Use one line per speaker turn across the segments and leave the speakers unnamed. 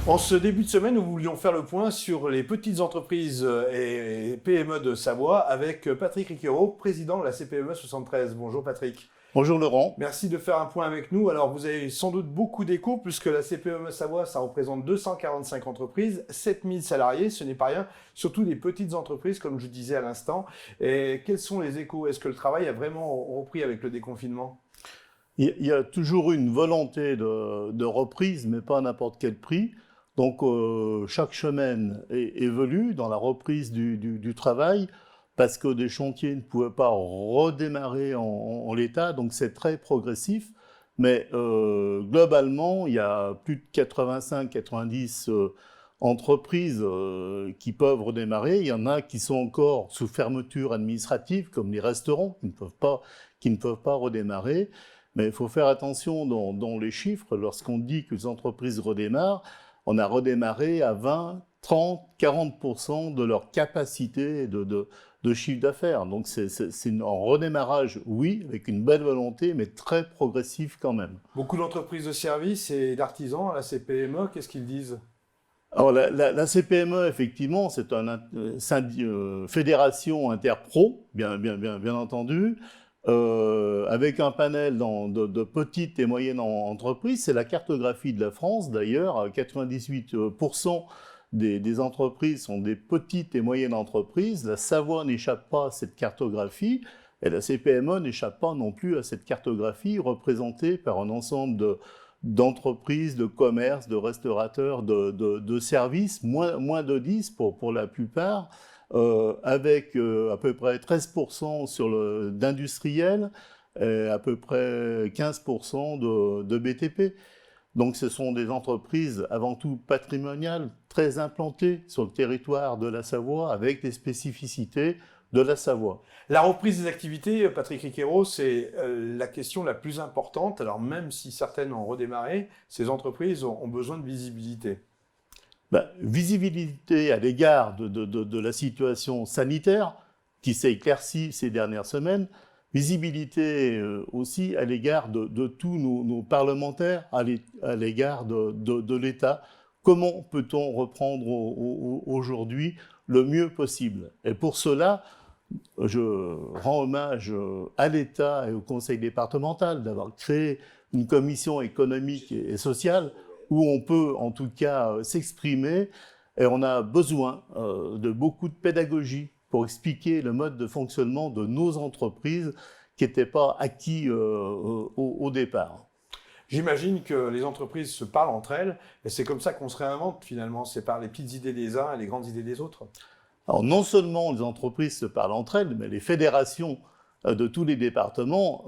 En ce début de semaine, nous voulions faire le point sur les petites entreprises et PME de Savoie avec Patrick Riquero, président de la CPME 73. Bonjour Patrick.
Bonjour Laurent.
Merci de faire un point avec nous. Alors vous avez sans doute beaucoup d'échos puisque la CPME Savoie, ça représente 245 entreprises, 7000 salariés, ce n'est pas rien, surtout des petites entreprises comme je disais à l'instant. Et quels sont les échos? Est-ce que le travail a vraiment repris avec le déconfinement?
Il y a toujours une volonté de reprise, mais pas à n'importe quel prix. Donc chaque semaine évolue dans la reprise du travail parce que des chantiers ne pouvaient pas redémarrer en l'état, donc c'est très progressif. Mais globalement, il y a plus de 85-90 entreprises qui peuvent redémarrer. Il y en a qui sont encore sous fermeture administrative, comme les restaurants, qui ne peuvent pas redémarrer. Mais il faut faire attention dans les chiffres. Lorsqu'on dit que les entreprises redémarrent, on a redémarré à 20, 30, 40% de leur capacité de chiffre d'affaires. Donc c'est un redémarrage, oui, avec une belle volonté, mais très progressif quand même.
Beaucoup d'entreprises de services et d'artisans à la CPME, qu'est-ce qu'ils disent?
Alors la CPME, effectivement, c'est une fédération interpro, bien entendu, avec un panel de petites et moyennes entreprises. C'est la cartographie de la France, d'ailleurs. 98% des entreprises sont des petites et moyennes entreprises. La Savoie n'échappe pas à cette cartographie, et la CPME n'échappe pas non plus à cette cartographie, représentée par un ensemble d'entreprises, de commerces, de restaurateurs, de services, moins de 10 pour la plupart, avec à peu près 13% d'industriels, et à peu près 15% de BTP. Donc ce sont des entreprises avant tout patrimoniales, très implantées sur le territoire de la Savoie, avec des spécificités de la Savoie.
La reprise des activités, Patrick Riquero, c'est la question la plus importante. Alors même si certaines ont redémarré, ces entreprises ont besoin de visibilité.
Visibilité à l'égard de la situation sanitaire qui s'est éclaircie ces dernières semaines, visibilité aussi à l'égard de tous nos parlementaires, à l'égard de l'État. Comment peut-on reprendre aujourd'hui le mieux possible? Et pour cela, je rends hommage à l'État et au conseil départemental d'avoir créé une commission économique et sociale où on peut en tout cas s'exprimer, et on a besoin de beaucoup de pédagogie pour expliquer le mode de fonctionnement de nos entreprises qui n'étaient pas acquis au départ.
J'imagine que les entreprises se parlent entre elles et c'est comme ça qu'on se réinvente finalement. C'est par les petites idées des uns et les grandes idées des autres.
Alors non seulement les entreprises se parlent entre elles, mais les fédérations de tous les départements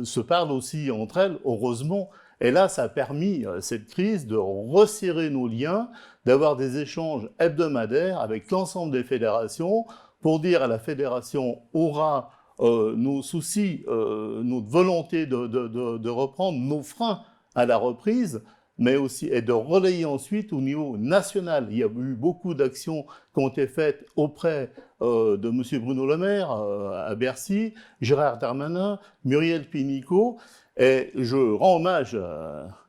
se parlent aussi entre elles, heureusement. Et là, ça a permis, cette crise, de resserrer nos liens, d'avoir des échanges hebdomadaires avec l'ensemble des fédérations pour dire à la fédération aura nos soucis, notre volonté de reprendre, nos freins à la reprise, mais aussi et de relayer ensuite au niveau national. Il y a eu beaucoup d'actions qui ont été faites auprès de M. Bruno Le Maire à Bercy, Gérard Darmanin, Muriel Pénicaud, et je rends hommage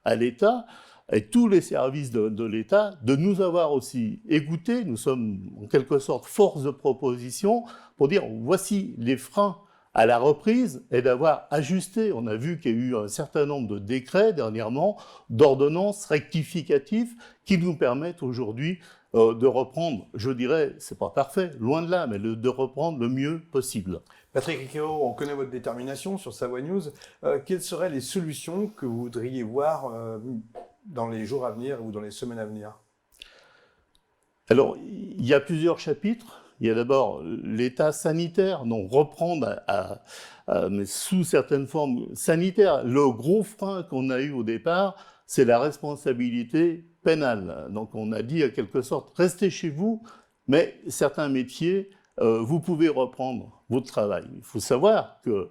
à l'État et tous les services de l'État de nous avoir aussi écoutés. Nous sommes en quelque sorte force de proposition pour dire voici les freins à la reprise et d'avoir ajusté. On a vu qu'il y a eu un certain nombre de décrets dernièrement, d'ordonnances rectificatives qui nous permettent aujourd'hui de reprendre, je dirais, c'est pas parfait, loin de là, mais de reprendre le mieux possible.
Patrick Riquero, on connaît votre détermination sur Savoie News. Quelles seraient les solutions que vous voudriez voir dans les jours à venir ou dans les semaines à venir?
Alors, il y a plusieurs chapitres. Il y a d'abord l'état sanitaire, donc reprendre mais sous certaines formes sanitaires. Le gros frein qu'on a eu au départ, c'est la responsabilité pénale. Donc on a dit en quelque sorte, restez chez vous, mais certains métiers, vous pouvez reprendre votre travail. Il faut savoir que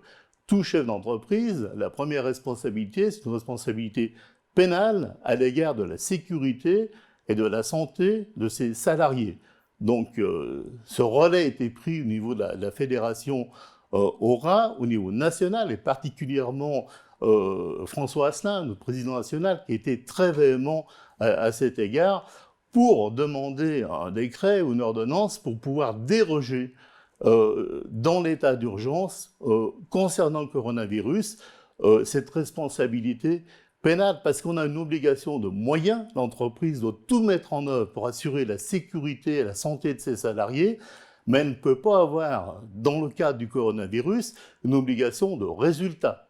tout chef d'entreprise, la première responsabilité, c'est une responsabilité pénale à l'égard de la sécurité et de la santé de ses salariés. Donc, ce relais a été pris au niveau de la fédération Aura, au niveau national, et particulièrement François Asselin, notre président national, qui était très véhément à cet égard, pour demander un décret ou une ordonnance pour pouvoir déroger dans l'état d'urgence concernant le coronavirus, cette responsabilité pénale, parce qu'on a une obligation de moyens. L'entreprise doit tout mettre en œuvre pour assurer la sécurité et la santé de ses salariés, mais elle ne peut pas avoir, dans le cadre du coronavirus, une obligation de résultat.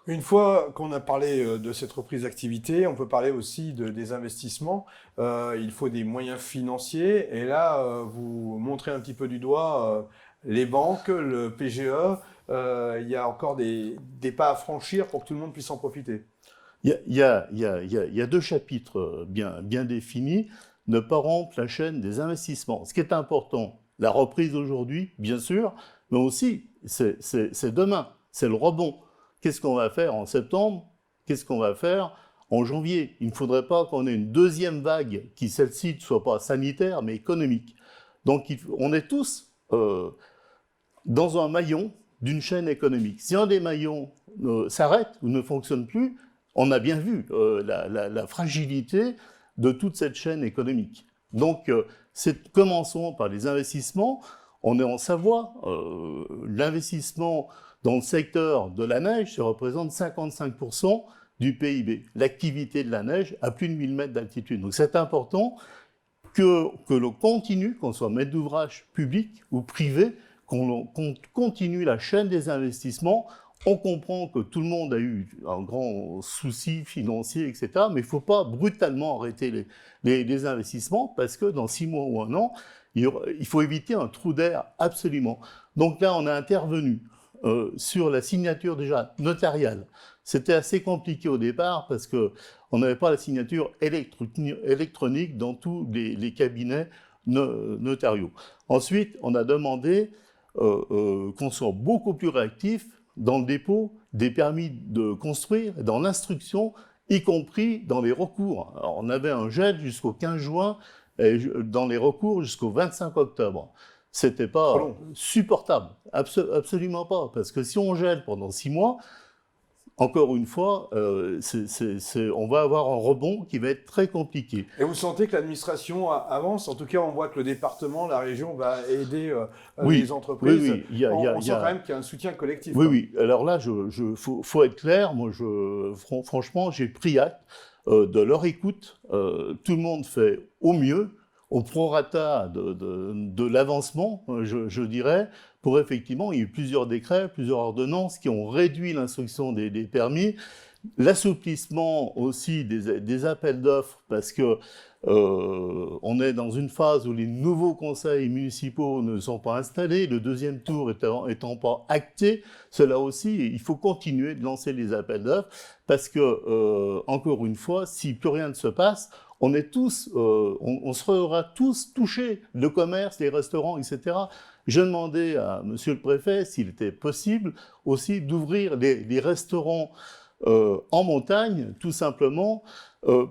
Une fois qu'on a parlé de cette reprise d'activité, on peut parler aussi des investissements. Il faut des moyens financiers. Et là, vous montrez un petit peu du doigt les banques, le PGE. Il y a encore des pas à franchir pour que tout le monde puisse en profiter.
Il y a deux chapitres bien définis. Ne pas rompre la chaîne des investissements. Ce qui est important, la reprise aujourd'hui, bien sûr, mais aussi, c'est demain, c'est le rebond. Qu'est-ce qu'on va faire en septembre? Qu'est-ce qu'on va faire en janvier? Il ne faudrait pas qu'on ait une deuxième vague qui, celle-ci, ne soit pas sanitaire, mais économique. Donc, on est tous dans un maillon d'une chaîne économique. Si un des maillons s'arrête ou ne fonctionne plus, on a bien vu la fragilité de toute cette chaîne économique. Donc, commençons par les investissements. On est en Savoie. L'investissement dans le secteur de la neige, ça représente 55% du PIB. L'activité de la neige à plus de 1000 mètres d'altitude. Donc c'est important que l'on continue, qu'on soit maître d'ouvrage public ou privé, qu'on continue la chaîne des investissements. On comprend que tout le monde a eu un grand souci financier, etc. Mais il ne faut pas brutalement arrêter les investissements parce que dans 6 mois ou 1 an, il faut éviter un trou d'air absolument. Donc là, on a intervenu sur la signature déjà notariale. C'était assez compliqué au départ parce qu'on n'avait pas la signature électronique dans tous les cabinets notariaux. Ensuite, on a demandé qu'on soit beaucoup plus réactif dans le dépôt des permis de construire, dans l'instruction, y compris dans les recours. Alors, on avait un gel jusqu'au 15 juin et dans les recours jusqu'au 25 octobre. C'était pas supportable, absolument pas, parce que si on gèle pendant 6 mois, encore une fois, on va avoir un rebond qui va être très compliqué.
Et vous sentez que l'administration avance? En tout cas, on voit que le département, la région va aider les entreprises.
Oui.
On sent quand même qu'il y a un soutien collectif.
Oui. Alors là, faut être clair. Moi, franchement, j'ai pris acte de leur écoute. Tout le monde fait au mieux, au prorata de l'avancement, je dirais, pour effectivement, il y a eu plusieurs décrets, plusieurs ordonnances qui ont réduit l'instruction des permis, l'assouplissement aussi des appels d'offres, parce que on est dans une phase où les nouveaux conseils municipaux ne sont pas installés, le deuxième tour étant pas acté. Cela aussi, il faut continuer de lancer les appels d'offres, parce que, encore une fois, si plus rien ne se passe, on sera tous touchés, le commerce, les restaurants, etc. Je demandais à monsieur le préfet s'il était possible aussi d'ouvrir les restaurants en montagne, tout simplement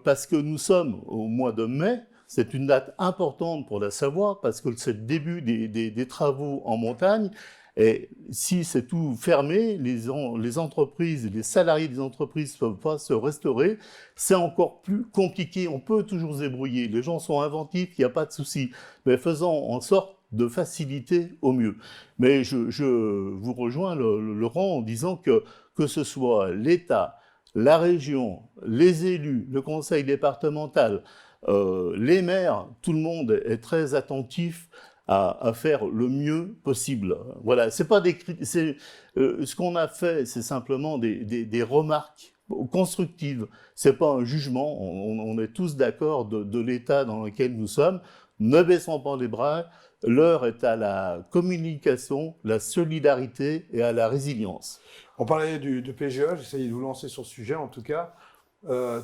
parce que nous sommes au mois de mai. C'est une date importante pour la Savoie parce que c'est le début des travaux en montagne. Et si c'est tout fermé, les entreprises, les salariés des entreprises ne peuvent pas se restaurer, c'est encore plus compliqué. On peut toujours se débrouiller. Les gens sont inventifs, il n'y a pas de souci. Mais faisons en sorte de faciliter au mieux. Mais je vous rejoins, Laurent, en disant que ce soit l'État, la région, les élus, le conseil départemental, les maires, tout le monde est très attentif à faire le mieux possible. Voilà, c'est pas ce qu'on a fait, c'est simplement des remarques constructives. C'est pas un jugement. On est tous d'accord de l'état dans lequel nous sommes. Ne baissons pas les bras. L'heure est à la communication, la solidarité et à la résilience.
On parlait de PGE, j'essaye de vous lancer sur ce sujet en tout cas.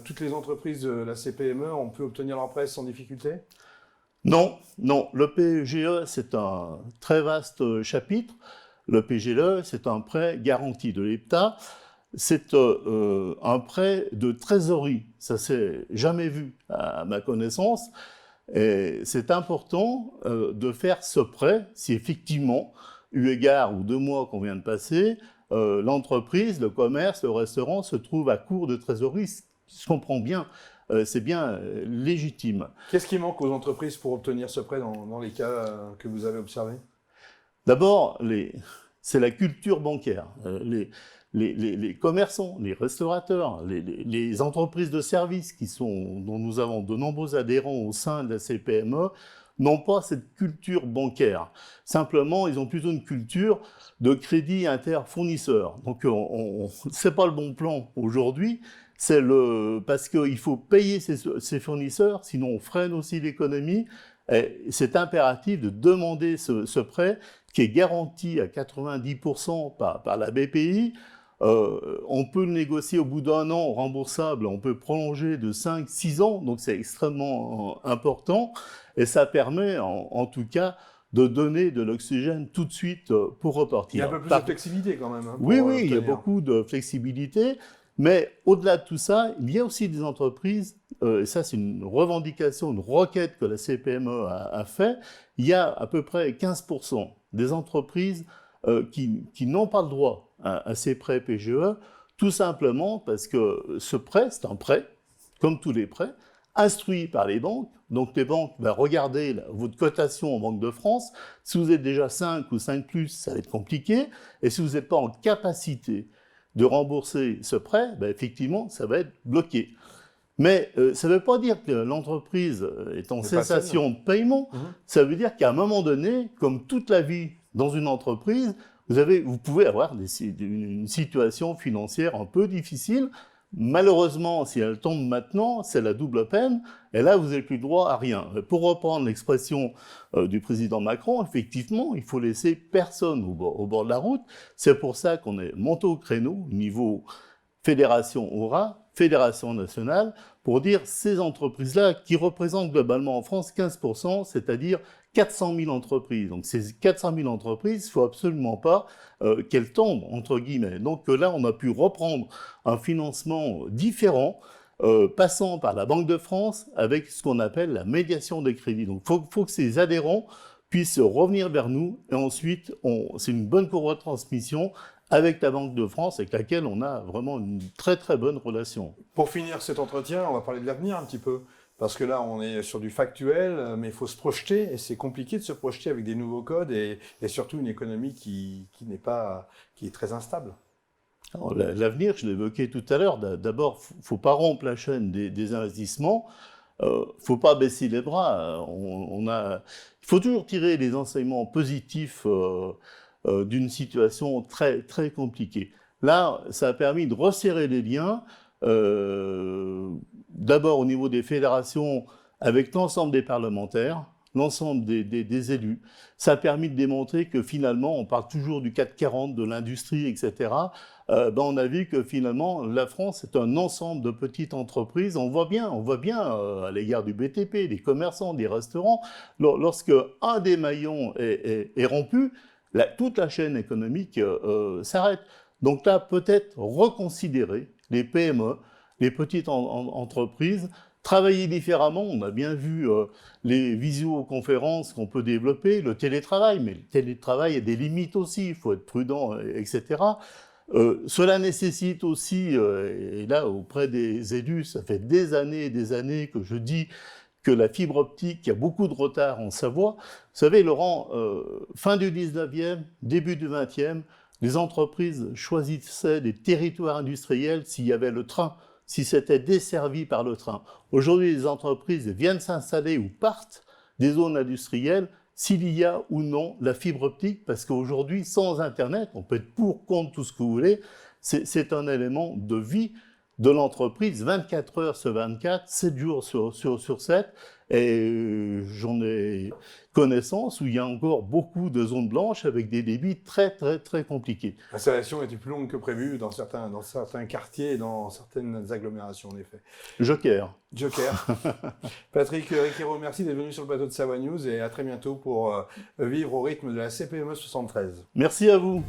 Toutes les entreprises de la CPME ont pu obtenir leur prêt sans difficulté?
Non. Le PGE, c'est un très vaste chapitre. Le PGE, c'est un prêt garanti de l'État. C'est un prêt de trésorerie. Ça s'est jamais vu à ma connaissance. Et c'est important de faire ce prêt si effectivement, eu égard aux 2 mois qu'on vient de passer, l'entreprise, le commerce, le restaurant se trouve à court de trésorerie. Je comprends bien, c'est bien légitime.
Qu'est-ce qui manque aux entreprises pour obtenir ce prêt dans les cas que vous avez observés?
D'abord, c'est la culture bancaire. Les commerçants, les restaurateurs, les entreprises de services dont nous avons de nombreux adhérents au sein de la CPME, n'ont pas cette culture bancaire. Simplement, ils ont plutôt une culture de crédit interfournisseur. Donc, c'est pas le bon plan aujourd'hui. Parce qu'il faut payer ses fournisseurs, sinon on freine aussi l'économie. C'est impératif de demander ce prêt qui est garanti à 90% par la BPI. On peut le négocier au bout d'un an remboursable, on peut prolonger de 5-6 ans, donc c'est extrêmement important. Et ça permet en tout cas de donner de l'oxygène tout de suite pour repartir.
Il y a un peu plus de flexibilité quand même.
Oui, il y a beaucoup de flexibilité. Mais au-delà de tout ça, il y a aussi des entreprises, et ça c'est une revendication, une requête que la CPME a fait, il y a à peu près 15% des entreprises qui n'ont pas le droit à ces prêts PGE, tout simplement parce que ce prêt, c'est un prêt, comme tous les prêts, instruit par les banques. Donc les banques vont regarder votre cotation en Banque de France. Si vous êtes déjà 5 ou 5+, ça va être compliqué. Et si vous n'êtes pas en capacité de rembourser ce prêt, effectivement, ça va être bloqué. Mais ça ne veut pas dire que l'entreprise est en cessation de paiement. Ça veut dire qu'à un moment donné, comme toute la vie dans une entreprise, vous pouvez avoir une situation financière un peu difficile. Malheureusement, si elle tombe maintenant, c'est la double peine. Et là, vous n'avez plus droit à rien. Pour reprendre l'expression du président Macron, effectivement, il faut laisser personne au bord de la route. C'est pour ça qu'on est monté au créneau, niveau fédération aura, fédération nationale, pour dire ces entreprises-là qui représentent globalement en France 15%, c'est-à-dire 400 000 entreprises. Donc ces 400 000 entreprises, il ne faut absolument pas qu'elles tombent, entre guillemets. Donc là, on a pu reprendre un financement différent, passant par la Banque de France avec ce qu'on appelle la médiation des crédits. Donc il faut que ces adhérents puissent revenir vers nous et ensuite, c'est une bonne co-retransmission avec la Banque de France, avec laquelle on a vraiment une très très bonne relation.
Pour finir cet entretien, on va parler de l'avenir un petit peu. Parce que là, on est sur du factuel, mais il faut se projeter, et c'est compliqué de se projeter avec des nouveaux codes, et surtout une économie qui est très instable.
L'avenir, je l'évoquais tout à l'heure, d'abord, il ne faut pas rompre la chaîne des investissements, il ne faut pas baisser les bras. Il faut toujours tirer les enseignements positifs d'une situation très, très compliquée. Là, ça a permis de resserrer les liens, d'abord au niveau des fédérations avec l'ensemble des parlementaires, l'ensemble des élus. Ça a permis de démontrer que finalement, on parle toujours du CAC 40, de l'industrie, etc. On a vu que finalement, la France est un ensemble de petites entreprises. On voit bien à l'égard du BTP, des commerçants, des restaurants, lorsque un des maillons est rompu, toute la chaîne économique s'arrête. Donc là, peut-être reconsidérer les PME, les petites entreprises, travailler différemment. On a bien vu les visioconférences qu'on peut développer, le télétravail, mais le télétravail a des limites aussi, il faut être prudent, etc. Cela nécessite aussi, et là auprès des élus, ça fait des années que je dis que la fibre optique, il y a beaucoup de retard en Savoie. Vous savez, Laurent, fin du 19e, début du 20e, les entreprises choisissaient des territoires industriels s'il y avait le train, si c'était desservi par le train. Aujourd'hui, les entreprises viennent s'installer ou partent des zones industrielles s'il y a ou non la fibre optique, parce qu'aujourd'hui, sans Internet, on peut être pour, contre, tout ce que vous voulez, c'est un élément de vie de l'entreprise, 24 heures sur 24, 7 jours sur 7, et j'en ai connaissance où il y a encore beaucoup de zones blanches avec des débits très très très compliqués.
L'installation était plus longue que prévu dans certains quartiers et dans certaines agglomérations, en effet.
Joker.
Patrick Riquero, merci d'être venu sur le plateau de Savoie News et à très bientôt pour vivre au rythme de la CPME 73.
Merci à vous.